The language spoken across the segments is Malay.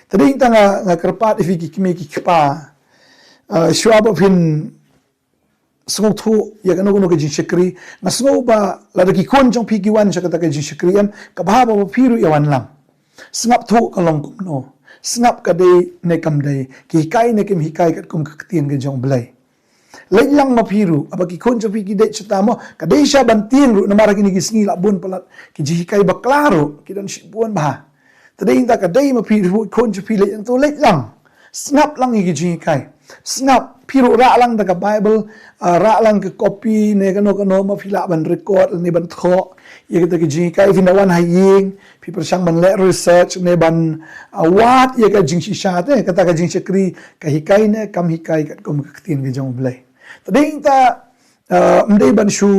Tadi kita nga kerpat ifi kimi kikpa shua ba phin sngau thu ya kan no ke jing shikri na sngau ba la ki kon jong pi ki wan shakata ke jing shikri an ka ba ba phiru yawan lam sngap thu ka long kum no sngap ka de ne kam de ki kai ne kim hi kai kat kum ka tien ke jong blai lai lang ma phiru aba ki kon jong pi ki de chata mo ka de sha ban tien ru na mara ki ni ki sngi la bun palat ki ji kai ba klaro ki dan shi bun ba tadi ta ka de ma phiru kon jong pi le yang to lai lang snap lang ki ji kai snap phiru ra lang da ka bible ra lang ke copy ne ka no ma phila ban record ne ban tho ye ka ki ji kai vin wan haying pi persang ban le research ne ban wat ye ka jing shi sha te ka ta ka jing shikri ka hikai ne kam hikai ka kom ka tin ke jong blai tadi ta mdei ban shu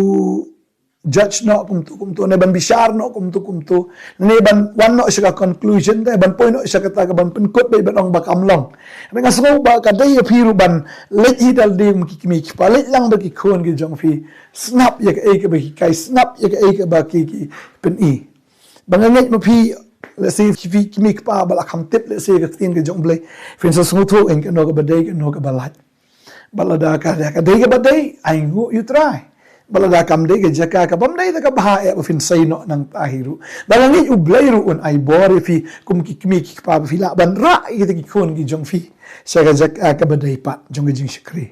judge no kum tu ne ban bishar no kum tu ne ban wan no sha conclusion te ban point no sha ka ta ka ban pun kot be ban ong ba kam long nga so ba ka dai phiru ban le hi dal dim ki mi ki pa le lang ba ki khon ki jong phi snap ye ka e ka ba ki kai snap ye ka e ka ba ki pen i ban ngai ma phi le se ki mi ki pa ba la kham tip le se ka tin ki jong blai fin so smu thu en ka no ka ba dai ka no ka ba lat balada ka dai ka ba dai ai ngu you try balada kam de ke jaka ka bam dai ka baha e fin sai no nang tahiru balangi ublai ru on ai bor fi kum ki kimi ki pa fi la ban ra ki ki khon ki jong fi sa ka jaka ka badai pat jong jing shikri